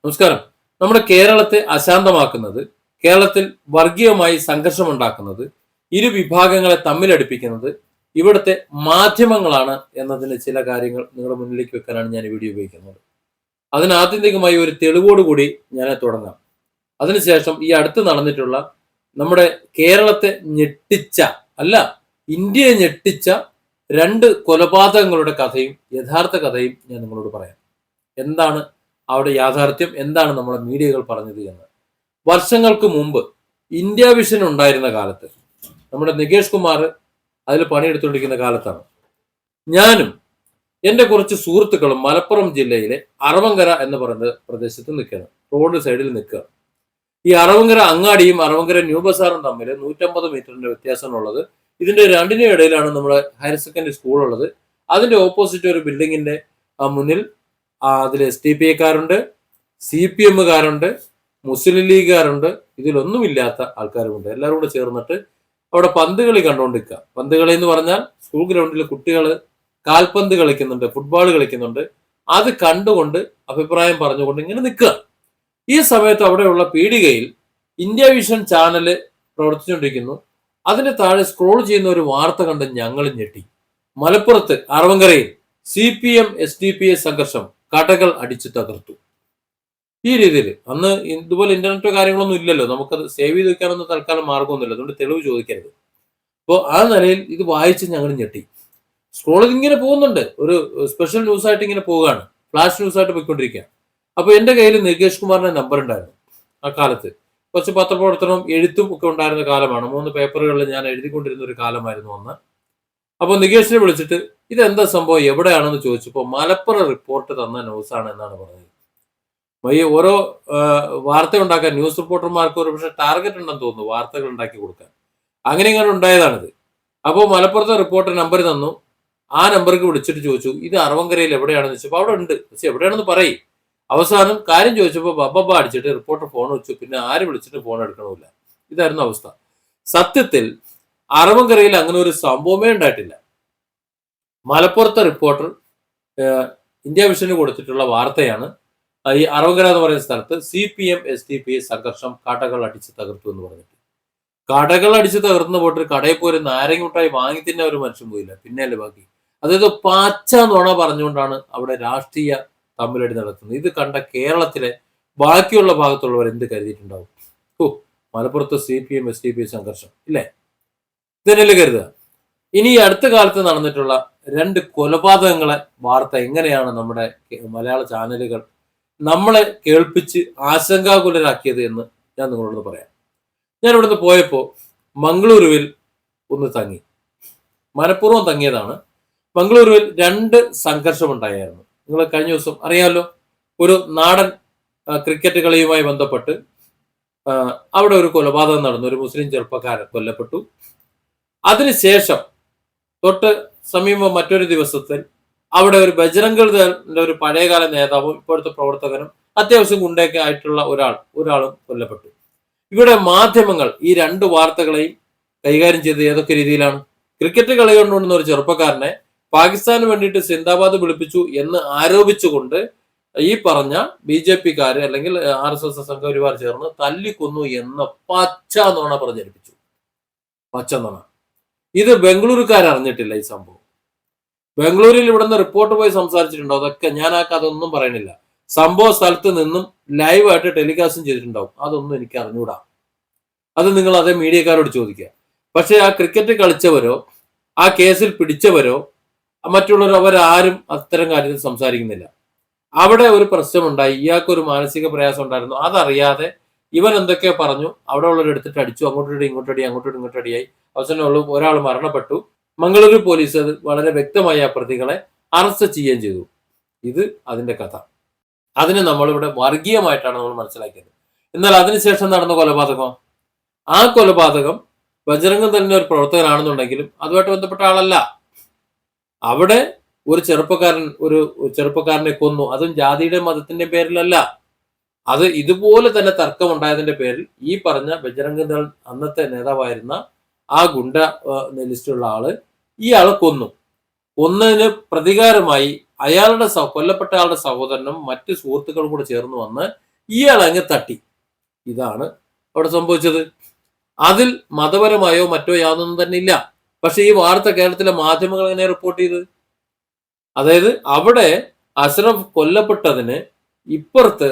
നമസ്കാരം. നമ്മുടെ കേരളത്തെ അശാന്തമാക്കുന്നത്, കേരളത്തിൽ വർഗീയമായി സംഘർഷമുണ്ടാക്കുന്നത്, ഇരു വിഭാഗങ്ങളെ തമ്മിലടിപ്പിക്കുന്നത് ഇവിടുത്തെ മാധ്യമങ്ങളാണ് എന്നതിന് ചില കാര്യങ്ങൾ നിങ്ങളുടെ മുന്നിലേക്ക് വെക്കാനാണ് ഞാൻ ഈ വീഡിയോ ഉപയോഗിക്കുന്നത്. അതിന് ആത്യന്തികമായി ഒരു തെളിവോടുകൂടി ഞാൻ തുടങ്ങാം. അതിനുശേഷം ഈ അടുത്ത് നടന്നിട്ടുള്ള നമ്മുടെ കേരളത്തെ ഞെട്ടിച്ച, അല്ല ഇന്ത്യയെ ഞെട്ടിച്ച രണ്ട് കൊലപാതകങ്ങളുടെ കഥയും യഥാർത്ഥ കഥയും ഞാൻ നിങ്ങളോട് പറയാം. എന്താണ് അവിടെ യാഥാർത്ഥ്യം, എന്താണ് നമ്മുടെ മീഡിയകൾ പറഞ്ഞത് എന്ന്. വർഷങ്ങൾക്ക് മുമ്പ് ഇന്ത്യ വിഷൻ ഉണ്ടായിരുന്ന കാലത്ത്, നമ്മുടെ നികേഷ് കുമാർ അതിൽ പണിയെടുത്തുകൊണ്ടിരിക്കുന്ന കാലത്താണ് ഞാനും എൻ്റെ കുറച്ച് സുഹൃത്തുക്കളും മലപ്പുറം ജില്ലയിലെ അറവങ്കര എന്ന് പറയുന്ന പ്രദേശത്ത് നിൽക്കുകയാണ്. റോഡ് സൈഡിൽ നിൽക്കുക. ഈ അറവങ്കര അങ്ങാടിയും അറവങ്കര ന്യൂ ബസാറും തമ്മിൽ 150 മീറ്ററിന്റെ വ്യത്യാസമാണുള്ളത്. ഇതിന്റെ രണ്ടിനും ഇടയിലാണ് നമ്മുടെ ഹയർ സെക്കൻഡറി സ്കൂൾ ഉള്ളത്. അതിന്റെ ഓപ്പോസിറ്റ് ഒരു ബിൽഡിങ്ങിന്റെ മുന്നിൽ അതിൽ SDPIക്കാരുണ്ട്, CPMകാരുണ്ട്, മുസ്ലിം ലീഗുകാരുണ്ട്, ഇതിലൊന്നുമില്ലാത്ത ആൾക്കാരുമുണ്ട്. എല്ലാവരും കൂടെ ചേർന്നിട്ട് അവിടെ പന്ത് കളി കണ്ടുകൊണ്ടിരിക്കുക. പന്ത് കളി എന്ന് പറഞ്ഞാൽ സ്കൂൾ ഗ്രൗണ്ടിൽ കുട്ടികൾ കാൽപന്ത് കളിക്കുന്നുണ്ട്, ഫുട്ബോൾ കളിക്കുന്നുണ്ട്. അത് കണ്ടുകൊണ്ട് അഭിപ്രായം പറഞ്ഞുകൊണ്ട് ഇങ്ങനെ നിൽക്കുക. ഈ സമയത്ത് അവിടെയുള്ള പീടികയിൽ ഇന്ത്യ വിഷൻ ചാനല് പ്രവർത്തിച്ചുകൊണ്ടിരിക്കുന്നു. അതിന്റെ താഴെ സ്ക്രോൾ ചെയ്യുന്ന ഒരു വാർത്ത കണ്ട് ഞങ്ങൾ ഞെട്ടി. മലപ്പുറത്ത് അറവങ്കരയിൽ CPM SDPI സംഘർഷം, കടകൾ അടിച്ചു തകർത്തു. ഈ രീതിയിൽ അന്ന് ഇതുപോലെ ഇന്റർനെറ്റോ കാര്യങ്ങളൊന്നും ഇല്ലല്ലോ, നമുക്കത് സേവ് ചെയ്ത് വെക്കാനൊന്നും തൽക്കാലം മാർഗമൊന്നുമില്ല. അതുകൊണ്ട് തെളിവ് ചോദിക്കരുത്. അപ്പോൾ ആ നിലയിൽ ഇത് വായിച്ച് ഞങ്ങൾ ഞെട്ടി. സ്ക്രോളിൽ ഇങ്ങനെ പോകുന്നുണ്ട്, ഒരു സ്പെഷ്യൽ ന്യൂസ് ആയിട്ട് ഇങ്ങനെ പോവുകയാണ്, ഫ്ലാഷ് ന്യൂസ് ആയിട്ട് പോയിക്കൊണ്ടിരിക്കുക. അപ്പോൾ എൻ്റെ കയ്യിൽ നികേഷ് കുമാറിന്റെ നമ്പർ ഉണ്ടായിരുന്നു. ആ കാലത്ത് കുറച്ച് പത്രപ്രവർത്തനവും എഴുത്തും ഒക്കെ ഉണ്ടായിരുന്ന കാലമാണ്. 3 പേപ്പറുകളിൽ ഞാൻ എഴുതിക്കൊണ്ടിരുന്ന ഒരു കാലമായിരുന്നു അന്ന്. അപ്പോൾ നികേഷിനെ വിളിച്ചിട്ട് ഇതെന്താ സംഭവം, എവിടെയാണെന്ന് ചോദിച്ചപ്പോൾ മലപ്പുറം റിപ്പോർട്ട് തന്ന ന്യൂസാണ് എന്നാണ് പറഞ്ഞത്. ഈ ഓരോ വാർത്ത ഉണ്ടാക്കാൻ ന്യൂസ് റിപ്പോർട്ടർമാർക്ക് ഒരു പക്ഷേ ടാർഗറ്റ് ഉണ്ടെന്ന് തോന്നുന്നു, വാർത്തകൾ ഉണ്ടാക്കി കൊടുക്കാൻ. അങ്ങനെ ഇങ്ങനെ ഉണ്ടായതാണിത്. അപ്പോൾ മലപ്പുറത്തെ റിപ്പോർട്ടർ നമ്പർ തന്നു. ആ നമ്പർക്ക് വിളിച്ചിട്ട് ചോദിച്ചു ഇത് അറവങ്കരയിൽ എവിടെയാണെന്ന് ചോദിച്ചപ്പോൾ അവിടെ ഉണ്ട്, പക്ഷെ എവിടെയാണെന്ന് പറയും. അവസാനം കാര്യം ചോദിച്ചപ്പോൾ ബബ്ബ അടിച്ചിട്ട് റിപ്പോർട്ടർ ഫോൺ വെച്ചു. പിന്നെ ആര് വിളിച്ചിട്ട് ഫോൺ എടുക്കണമില്ല. ഇതായിരുന്നു അവസ്ഥ. സത്യത്തിൽ അറവങ്കരയിൽ അങ്ങനെ ഒരു സംഭവമേ ഉണ്ടായിട്ടില്ല. മലപ്പുറത്തെ റിപ്പോർട്ടർ ഇന്ത്യ വിഷന് കൊടുത്തിട്ടുള്ള വാർത്തയാണ് ഈ അറവങ്കര എന്ന് പറയുന്ന സ്ഥലത്ത് CPM SDPI സംഘർഷം, കടകൾ അടിച്ച് തകർത്തു എന്ന് പറഞ്ഞിട്ട്. കടകൾ അടിച്ച് തകർന്നു പോയിട്ട് കടയിൽ പോയി നാരങ്ങ മിഠായി വാങ്ങി തന്നെ ഒരു മനുഷ്യൻ പോയില്ല. പിന്നെയല്ലേ ബാക്കി. അതായത് പാച്ച നുണ പറഞ്ഞുകൊണ്ടാണ് അവിടെ രാഷ്ട്രീയ തമ്മിലടി നടത്തുന്നത്. ഇത് കണ്ട കേരളത്തിലെ ബാക്കിയുള്ള ഭാഗത്തുള്ളവർ എന്ത് കരുതിയിട്ടുണ്ടാവും? മലപ്പുറത്ത് CPM SDPI സംഘർഷം ഇല്ലേ, ഇതന്നെയല്ലേ കരുതുക. ഇനി ഈ അടുത്ത കാലത്ത് നടന്നിട്ടുള്ള 2 കൊലപാതകങ്ങളെ വാർത്ത എങ്ങനെയാണ് നമ്മുടെ മലയാള ചാനലുകൾ നമ്മളെ കേൾപ്പിച്ച് ആശങ്കാകുലരാക്കിയത് എന്ന് ഞാൻ നിങ്ങളോട് പറയാം. ഞാൻ ഇവിടുന്ന് പോയപ്പോൾ മംഗളൂരുവിൽ ഒന്ന് തങ്ങി. മനഃപൂർവ്വം തങ്ങിയതാണ്. മംഗളൂരുവിൽ 2 സംഘർഷം ഉണ്ടായിരുന്നു. നിങ്ങൾ കഴിഞ്ഞ ദിവസം അറിയാമല്ലോ, ഒരു നാടൻ ക്രിക്കറ്റ് കളിയുമായി ബന്ധപ്പെട്ട് അവിടെ ഒരു കൊലപാതകം നടന്നു. ഒരു മുസ്ലിം ചെറുപ്പക്കാരൻ കൊല്ലപ്പെട്ടു. അതിനുശേഷം തൊട്ട് സമീപം മറ്റൊരു ദിവസത്തിൽ അവിടെ ഒരു ബജ്രംഗ് ദളിന്റെ ഒരു പഴയകാല നേതാവും ഇപ്പോഴത്തെ പ്രവർത്തകനും അത്യാവശ്യം ഗുണ്ടയൊക്കെ ആയിട്ടുള്ള ഒരാളും കൊല്ലപ്പെട്ടു. ഇവിടെ മാധ്യമങ്ങൾ ഈ 2 വാർത്തകളെയും കൈകാര്യം ചെയ്ത് ഏതൊക്കെ രീതിയിലാണ്? ക്രിക്കറ്റ് കളി കൊണ്ടുവന്ന ഒരു ചെറുപ്പക്കാരനെ പാകിസ്ഥാന് വേണ്ടിയിട്ട് സിന്ദാബാദ് വിളിപ്പിച്ചു എന്ന് ആരോപിച്ചുകൊണ്ട് ഈ പറഞ്ഞ BJPക്കാര് അല്ലെങ്കിൽ RSS സംഘപരിവാർ ചേർന്ന് തല്ലിക്കൊന്നു എന്ന പച്ച നുണ പ്രചരിപ്പിച്ചു. പച്ച നുണ. ഇത് ബംഗളൂരുകാർ അറിഞ്ഞിട്ടില്ല. ഈ സംഭവം ബംഗളൂരിൽ ഇവിടുന്ന് റിപ്പോർട്ട് പോയി സംസാരിച്ചിട്ടുണ്ടോ? അതൊക്കെ ഞാൻ ആ കഥ ഒന്നും പറയണില്ല. സംഭവ സ്ഥലത്ത് നിന്നും ലൈവായിട്ട് ടെലികാസ്റ്റും ചെയ്തിട്ടുണ്ടാവും. അതൊന്നും എനിക്ക് അറിഞ്ഞൂടാ. അത് നിങ്ങൾ അതേ മീഡിയക്കാരോട് ചോദിക്കുക. പക്ഷെ ആ ക്രിക്കറ്റ് കളിച്ചവരോ ആ കേസിൽ പിടിച്ചവരോ മറ്റുള്ളവരോ അവരാരും അത്തരം കാര്യത്തിൽ സംസാരിക്കുന്നില്ല. അവിടെ ഒരു പ്രശ്നമുണ്ടായി, ഇയാൾക്കൊരു മാനസിക പ്രയാസം ഉണ്ടായിരുന്നു. അതറിയാതെ ഇവൻ എന്തൊക്കെയോ പറഞ്ഞു, അവിടെ ഉള്ളവർ എടുത്തിട്ട് അടിച്ചു. അങ്ങോട്ടടി ഇങ്ങോട്ടടി, അങ്ങോട്ടടി ഇങ്ങോട്ടടിയായി. അവസാനം ഒരാൾ മരണപ്പെട്ടു. മംഗളൂരു പോലീസ് അത് വളരെ വ്യക്തമായി ആ പ്രതികളെ അറസ്റ്റ് ചെയ്യുകയും ചെയ്തു. ഇത് അതിന്റെ കഥ. അതിനെ നമ്മളിവിടെ വർഗീയമായിട്ടാണ് നമ്മൾ മനസ്സിലാക്കിയത്. എന്നാൽ അതിനുശേഷം നടന്ന കൊലപാതകം, ആ കൊലപാതകം ബജ്രംഗ് ദളിന്റെ ഒരു പ്രവർത്തകനാണെന്നുണ്ടെങ്കിലും അതുമായിട്ട് ബന്ധപ്പെട്ട ആളല്ല. അവിടെ ഒരു ചെറുപ്പക്കാരനെ കൊന്നു. അതും ജാതിയുടെ മതത്തിന്റെ പേരിലല്ല. അത് ഇതുപോലെ തന്നെ തർക്കം ഉണ്ടായതിന്റെ പേരിൽ ഈ പറഞ്ഞ ബജ്രംഗ് ദൾ അന്നത്തെ നേതാവായിരുന്ന ആ ഗുണ്ട ലിസ്റ്റുള്ള ആള് ഇയാളെ കൊന്നു. കൊന്നതിന് പ്രതികാരമായി കൊല്ലപ്പെട്ട ആളുടെ സഹോദരനും മറ്റ് സുഹൃത്തുക്കളും കൂടെ ചേർന്ന് വന്ന് ഇയാൾ അങ്ങ് തട്ടി. ഇതാണ് അവിടെ സംഭവിച്ചത്. അതിൽ മതപരമായോ മറ്റോ യാതൊന്നും തന്നെ ഇല്ല. പക്ഷെ ഈ വാർത്ത കേരളത്തിലെ മാധ്യമങ്ങൾ എങ്ങനെ റിപ്പോർട്ട് ചെയ്ത്? അതായത് അവിടെ അഷ്റഫ് കൊല്ലപ്പെട്ടതിന് ഇപ്പുറത്ത്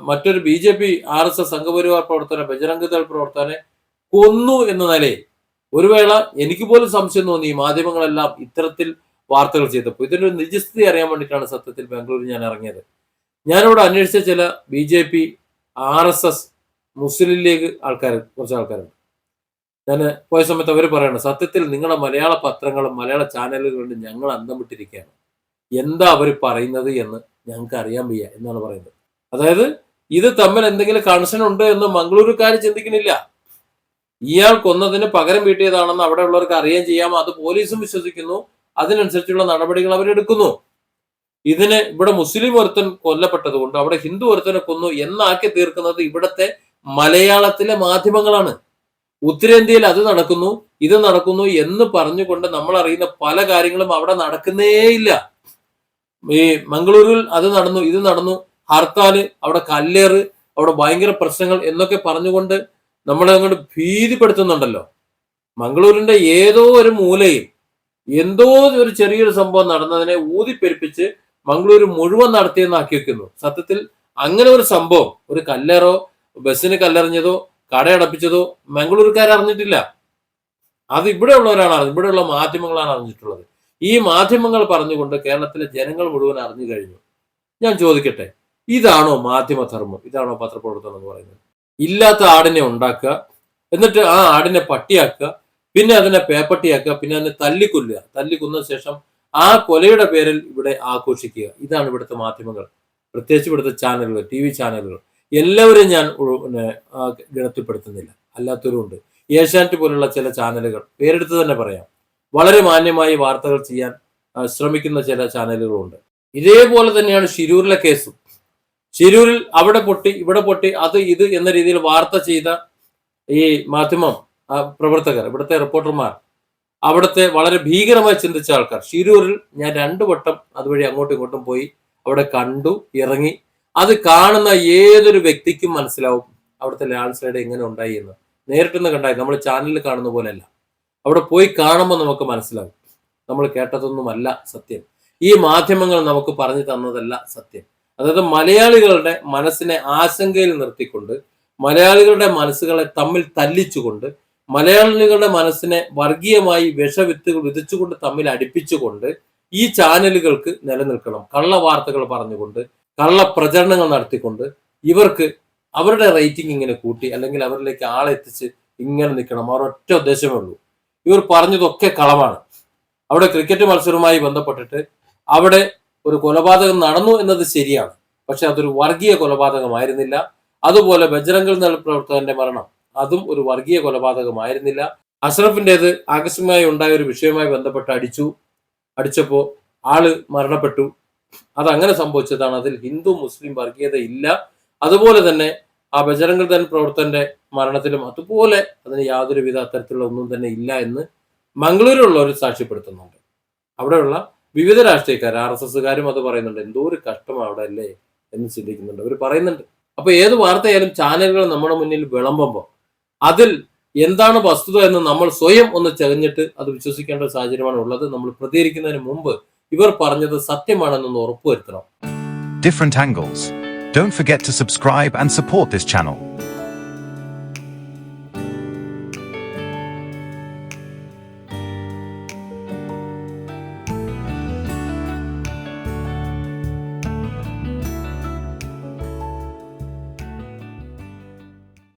മറ്റൊരു BJP RSS സംഘപരിവാർ പ്രവർത്തന ബജറംഗ് ദൾ പ്രവർത്തനെ കൊന്നു എന്ന നിലയിൽ ഒരു വേള എനിക്ക് പോലും സംശയം തോന്നി ഈ മാധ്യമങ്ങളെല്ലാം ഇത്തരത്തിൽ വാർത്തകൾ ചെയ്തപ്പോൾ. ഇതിന്റെ ഒരു നിജസ്ഥിതി അറിയാൻ വേണ്ടിയിട്ടാണ് സത്യത്തിൽ ബാംഗ്ലൂരിൽ ഞാൻ ഇറങ്ങിയത്. ഞാനിവിടെ അന്വേഷിച്ച ചില BJP RSS മുസ്ലിം ലീഗ് കുറച്ച് ആൾക്കാരുണ്ട്. ഞാൻ പോയ സമയത്ത് അവർ പറയണം, സത്യത്തിൽ നിങ്ങളുടെ മലയാള പത്രങ്ങളും മലയാള ചാനലുകളും ഞങ്ങൾ അന്തം വിട്ടിരിക്കുകയാണ്. എന്താ അവർ പറയുന്നത് എന്ന് ഞങ്ങൾക്ക് അറിയാൻ വയ്യ എന്നാണ് പറയുന്നത്. അതായത് ഇത് തമ്മിൽ എന്തെങ്കിലും കണക്ഷൻ ഉണ്ട് എന്ന് മംഗളൂരുകാർ ചിന്തിക്കുന്നില്ല. ഇയാൾ കൊന്നതിന് പകരം വീട്ടിയതാണെന്ന് അവിടെ ഉള്ളവർക്ക് അറിയാൻ ചെയ്യാം. അത് പോലീസും വിശ്വസിക്കുന്നു. അതിനനുസരിച്ചുള്ള നടപടികൾ അവരെടുക്കുന്നു. ഇതിന് ഇവിടെ മുസ്ലിം ഒരുത്തൻ കൊല്ലപ്പെട്ടത് കൊണ്ട് അവിടെ ഹിന്ദു ഒരുത്തനെ കൊന്നു എന്നാക്കി തീർക്കുന്നത് ഇവിടത്തെ മലയാളത്തിലെ മാധ്യമങ്ങളാണ്. ഉത്തരേന്ത്യയിൽ അത് നടക്കുന്നു ഇത് നടക്കുന്നു എന്ന് പറഞ്ഞുകൊണ്ട് നമ്മൾ അറിയുന്ന പല കാര്യങ്ങളും അവിടെ നടക്കുന്നേയില്ല. ഈ മംഗളൂരിൽ അത് നടന്നു ഇത് നടന്നു, ഹർത്താല്, അവിടെ കല്ലേറ്, അവിടെ ഭയങ്കര പ്രശ്നങ്ങൾ എന്നൊക്കെ പറഞ്ഞുകൊണ്ട് നമ്മളെ അങ്ങോട്ട് ഭീതിപ്പെടുത്തുന്നുണ്ടല്ലോ. മംഗളൂരിന്റെ ഏതോ ഒരു മൂലയിൽ എന്തോ ഒരു ചെറിയൊരു സംഭവം നടന്നതിനെ ഊതിപ്പെരുപ്പിച്ച് മംഗളൂരു മുഴുവൻ നടത്തിയെന്നാക്കി വെക്കുന്നു. സത്യത്തിൽ അങ്ങനെ ഒരു സംഭവം, ഒരു കല്ലേറോ ബസ്സിന് കല്ലെറിഞ്ഞതോ കടയടപ്പിച്ചതോ മംഗളൂരുകാർ അറിഞ്ഞിട്ടില്ല. അത് ഇവിടെ ഉള്ളവരാണ്, ഇവിടെയുള്ള മാധ്യമങ്ങളാണ് അറിഞ്ഞിട്ടുള്ളത്. ഈ മാധ്യമങ്ങൾ പറഞ്ഞുകൊണ്ട് കേരളത്തിലെ ജനങ്ങൾ മുഴുവൻ അറിഞ്ഞു കഴിഞ്ഞു. ഞാൻ ചോദിക്കട്ടെ, ഇതാണോ മാധ്യമധർമ്മം? ഇതാണോ പത്രപ്രവർത്തനം എന്ന് പറയുന്നത്? ഇല്ലാത്ത ആടിനെ ഉണ്ടാക്കുക, എന്നിട്ട് ആ ആടിനെ പട്ടിയാക്കുക, പിന്നെ അതിനെ പേപ്പട്ടിയാക്കുക, പിന്നെ അതിനെ തല്ലിക്കൊല്ലുക, തല്ലിക്കൊന്ന ശേഷം ആ കൊലയുടെ പേരിൽ ഇവിടെ ആഘോഷിക്കുക. ഇതാണ് ഇവിടുത്തെ മാധ്യമങ്ങൾ, പ്രത്യേകിച്ച് ഇവിടുത്തെ ചാനലുകൾ, TV ചാനലുകൾ. എല്ലാവരും ഞാൻ ഗണത്തിൽപ്പെടുത്തുന്നില്ല, അല്ലാത്തവരും ഉണ്ട്. ഏഷ്യാനെറ്റ് പോലുള്ള ചില ചാനലുകൾ, പേരെടുത്ത് തന്നെ പറയാം, വളരെ മാന്യമായി വാർത്തകൾ ചെയ്യാൻ ശ്രമിക്കുന്ന ചില ചാനലുകളുണ്ട്. ഇതേപോലെ തന്നെയാണ് ശിരൂരിലെ കേസും. ശിരൂരിൽ അവിടെ പൊട്ടി ഇവിടെ പൊട്ടി അത് ഇത് എന്ന രീതിയിൽ വാർത്ത ചെയ്ത ഈ മാധ്യമം പ്രവർത്തകർ, ഇവിടുത്തെ റിപ്പോർട്ടർമാർ, അവിടുത്തെ വളരെ ഭീകരമായി ചിന്തിച്ച ആൾക്കാർ. ശിരൂരിൽ ഞാൻ 2 വട്ടം അതുവഴി അങ്ങോട്ടും ഇങ്ങോട്ടും പോയി അവിടെ കണ്ടു, ഇറങ്ങി. അത് കാണുന്ന ഏതൊരു വ്യക്തിക്കും മനസ്സിലാവും അവിടുത്തെ ലാൻഡ് സ്ലൈഡ് എങ്ങനെ ഉണ്ടായി എന്ന്. നേരിട്ടൊന്ന് കണ്ടായി, നമ്മൾ ചാനലിൽ കാണുന്ന പോലെയല്ല. അവിടെ പോയി കാണുമ്പോൾ നമുക്ക് മനസ്സിലാവും നമ്മൾ കേട്ടതൊന്നുമല്ല സത്യം, ഈ മാധ്യമങ്ങൾ നമുക്ക് പറഞ്ഞു തന്നതല്ല സത്യം. അതായത് മലയാളികളുടെ മനസ്സിനെ ആശങ്കയിൽ നിർത്തിക്കൊണ്ട്, മലയാളികളുടെ മനസ്സുകളെ തമ്മിൽ തല്ലിച്ചുകൊണ്ട്, മലയാളികളുടെ മനസ്സിനെ വർഗീയമായി വിഷവിത്തുകൾ വിധിച്ചുകൊണ്ട് തമ്മിൽ അടുപ്പിച്ചുകൊണ്ട് ഈ ചാനലുകൾക്ക് നിലനിൽക്കണം. കള്ള വാർത്തകൾ പറഞ്ഞുകൊണ്ട്, കള്ള പ്രചരണങ്ങൾ നടത്തിക്കൊണ്ട് ഇവർക്ക് അവരുടെ റേറ്റിംഗ് ഇങ്ങനെ കൂട്ടി, അല്ലെങ്കിൽ അവരിലേക്ക് ആളെത്തിച്ച് ഇങ്ങനെ നിൽക്കണം. അവർ ഒറ്റ ഉദ്ദേശമേ ഉള്ളൂ, ഇവർ പറഞ്ഞതൊക്കെ കളവാണ്. അവിടെ ക്രിക്കറ്റ് മത്സരവുമായി ബന്ധപ്പെട്ടിട്ട് അവിടെ ഒരു കൊലപാതകം നടന്നു എന്നത് ശരിയാണ്, പക്ഷെ അതൊരു വർഗീയ കൊലപാതകമായിരുന്നില്ല. അതുപോലെ ബജ്രംഗ് ദൾ പ്രവർത്തകന്റെ മരണം, അതും ഒരു വർഗീയ കൊലപാതകമായിരുന്നില്ല. അഷ്റഫിൻ്റെത് ആകസ്മികമായി ഉണ്ടായ ഒരു വിഷയവുമായി ബന്ധപ്പെട്ട് അടിച്ചപ്പോൾ ആള് മരണപ്പെട്ടു. അതങ്ങനെ സംഭവിച്ചതാണ്. അതിൽ ഹിന്ദു മുസ്ലിം വർഗീയത ഇല്ല. അതുപോലെ തന്നെ ആ ബജ്രംഗ് ദൾ പ്രവർത്തകന്റെ മരണത്തിലും അതുപോലെ അതിന് യാതൊരുവിധ അത്തരത്തിലുള്ള ഒന്നും തന്നെ ഇല്ല എന്ന് മംഗളൂരുള്ളവർ സാക്ഷ്യപ്പെടുത്തുന്നുണ്ട്. അവിടെയുള്ള വിവിധ രാഷ്ട്രീയക്കാർ, RSSകാരും അത് പറയുന്നുണ്ട്. എന്തോ ഒരു കഷ്ടമാണ് അവിടെ അല്ലേ എന്ന് ചിന്തിക്കുന്നുണ്ട്, അവർ പറയുന്നുണ്ട്. അപ്പൊ ഏത് വാർത്തയായാലും ചാനലുകൾ നമ്മുടെ മുന്നിൽ വിളമ്പുമ്പോൾ അതിൽ എന്താണ് വസ്തുത എന്ന് നമ്മൾ സ്വയം ഒന്ന് ചെറിഞ്ഞിട്ട് അത് വിശ്വസിക്കേണ്ട സാഹചര്യമാണ് ഉള്ളത്. നമ്മൾ പ്രതികരിക്കുന്നതിന് മുമ്പ് ഇവർ പറഞ്ഞത് സത്യമാണെന്നൊന്ന് ഉറപ്പുവരുത്തണം. Different angles. Don't forget to subscribe and support this channel.